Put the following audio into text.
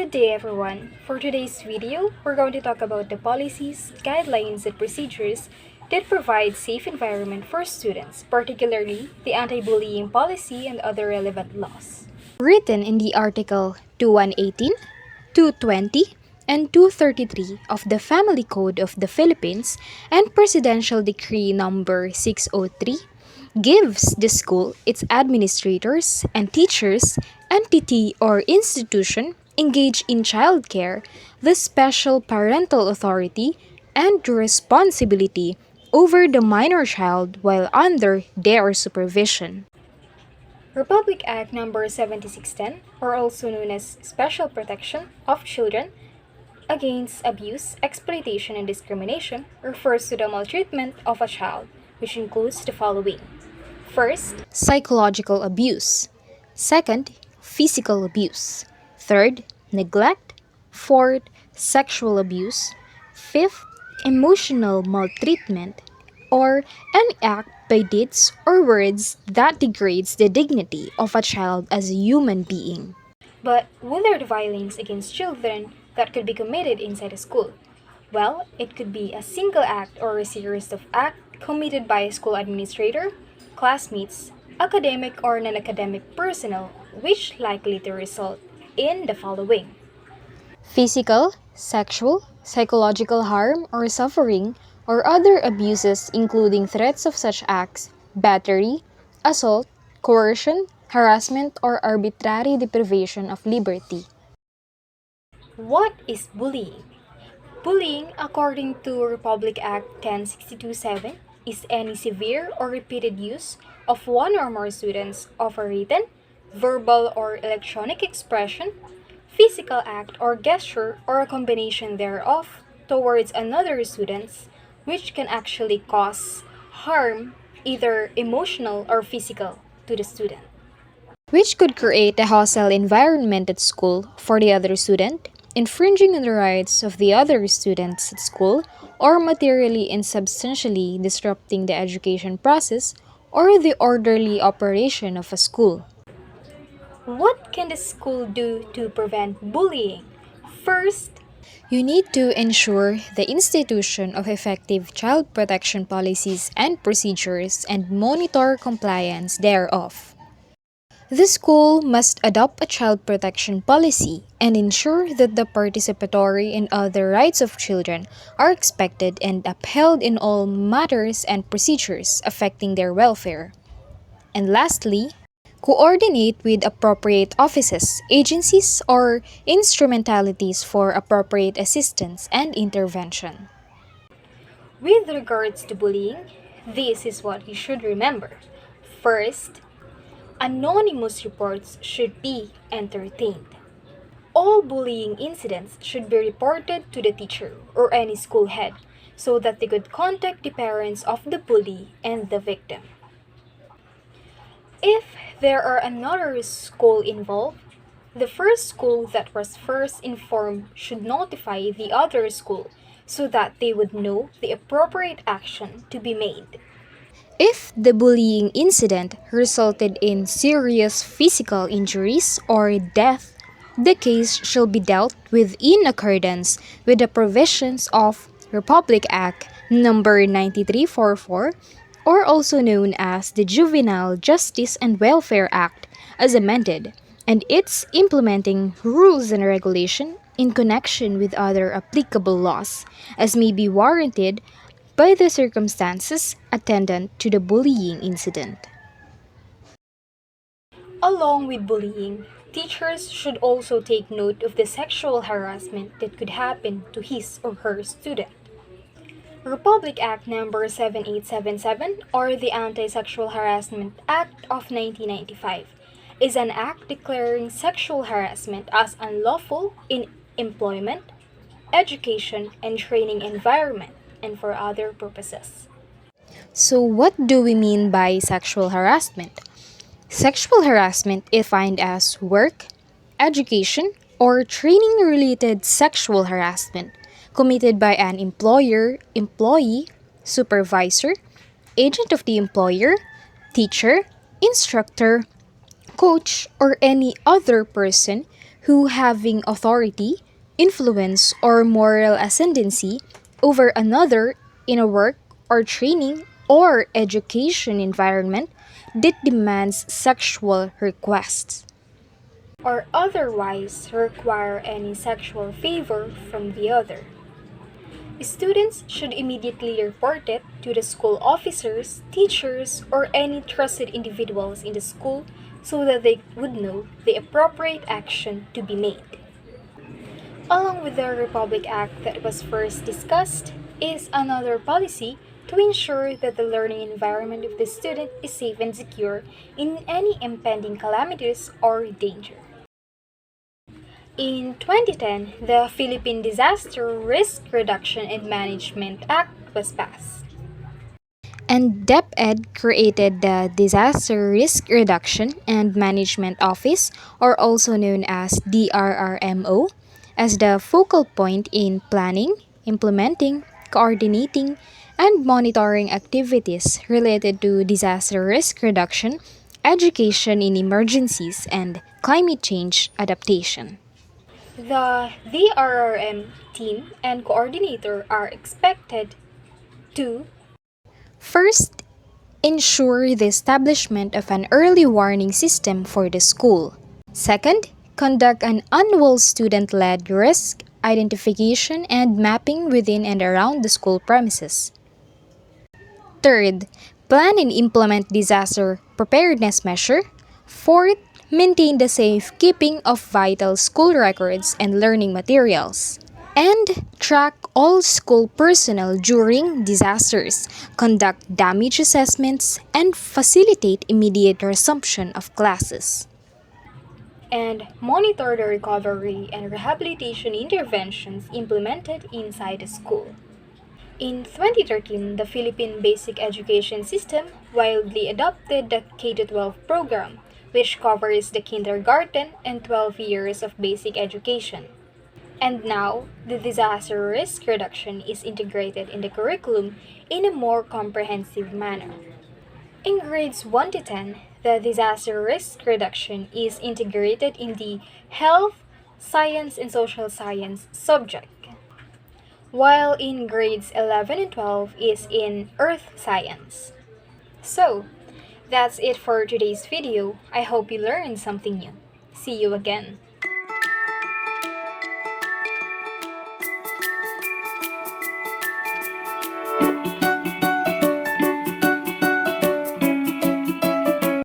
Good day everyone. For today's video, we're going to talk about the policies, guidelines, and procedures that provide safe environment for students, particularly the anti-bullying policy and other relevant laws. Written in the Article 2118, 220, and 233 of the Family Code of the Philippines and Presidential Decree Number 603, gives the school, its administrators, and teachers, entity, or institution engaged in childcare the special parental authority and responsibility over the minor child while under their supervision. Republic Act No. 7610, or also known as Special Protection of Children Against Abuse, Exploitation, and Discrimination, refers to the maltreatment of a child, which includes the following. First, psychological abuse. Second, physical abuse. Third, neglect. Fourth, sexual abuse. Fifth, emotional maltreatment, or any act by deeds or words that degrades the dignity of a child as a human being. But what are the violence against children that could be committed inside a school? Well, it could be a single act or a series of acts committed by a school administrator, classmates, academic or non-academic personnel, which likely to result in the following. Physical, sexual, psychological harm or suffering, or other abuses including threats of such acts, battery, assault, coercion, harassment, or arbitrary deprivation of liberty. What is bullying? Bullying, according to Republic Act 10627, is any severe or repeated use of one or more students of a written, verbal, or electronic expression, physical act or gesture, or a combination thereof towards another student, which can actually cause harm, either emotional or physical, to the student. Which could create a hostile environment at school for the other student, infringing on the rights of the other students at school, or materially and substantially disrupting the education process or the orderly operation of a school. What can the school do to prevent bullying? First, you need to ensure the institution of effective child protection policies and procedures and monitor compliance thereof. The school must adopt a child protection policy and ensure that the participatory and other rights of children are expected and upheld in all matters and procedures affecting their welfare. And lastly, coordinate with appropriate offices, agencies, or instrumentalities for appropriate assistance and intervention. With regards to bullying, this is what you should remember. First, anonymous reports should be entertained. All bullying incidents should be reported to the teacher or any school head so that they could contact the parents of the bully and the victim. If there are another school involved, the first school that was first informed should notify the other school so that they would know the appropriate action to be made. If the bullying incident resulted in serious physical injuries or death, the case shall be dealt with in accordance with the provisions of Republic Act No. 9344, or also known as the Juvenile Justice and Welfare Act as amended, and its implementing rules and regulation in connection with other applicable laws as may be warranted by the circumstances attendant to the bullying incident. Along with bullying, teachers should also take note of the sexual harassment that could happen to his or her student. Republic Act No. 7877, or the Anti-Sexual Harassment Act of 1995, is an act declaring sexual harassment as unlawful in employment, education, and training environment, and for other purposes. So what do we mean by sexual harassment? Sexual harassment is defined as work, education, or training-related sexual harassment committed by an employer, employee, supervisor, agent of the employer, teacher, instructor, coach, or any other person who having authority, influence, or moral ascendancy over another in a work or training or education environment that demands sexual requests or otherwise require any sexual favor from the other. Students should immediately report it to the school officers, teachers, or any trusted individuals in the school so that they would know the appropriate action to be made. Along with the Republic Act that was first discussed is another policy to ensure that the learning environment of the student is safe and secure in any impending calamities or danger. In 2010, the Philippine Disaster Risk Reduction and Management Act was passed. And DepEd created the Disaster Risk Reduction and Management Office, or also known as DRRMO, as the focal point in planning, implementing, coordinating, and monitoring activities related to disaster risk reduction, education in emergencies, and climate change adaptation. The DRRM team and coordinator are expected to first, ensure the establishment of an early warning system for the school. Second, conduct an annual student-led risk identification and mapping within and around the school premises. Third, plan and implement disaster preparedness measure. Fourth, maintain the safekeeping of vital school records and learning materials. And track all school personnel during disasters, conduct damage assessments, and facilitate immediate resumption of classes. And monitor the recovery and rehabilitation interventions implemented inside the school. In 2013, the Philippine Basic Education System widely adopted the K-12 program, which covers the kindergarten and 12 years of basic education. And now, the disaster risk reduction is integrated in the curriculum in a more comprehensive manner. In grades 1 to 10, the disaster risk reduction is integrated in the health, science, and social science subject, while in grades 11 and 12 is in earth science. So, that's it for today's video. I hope you learned something new. See you again.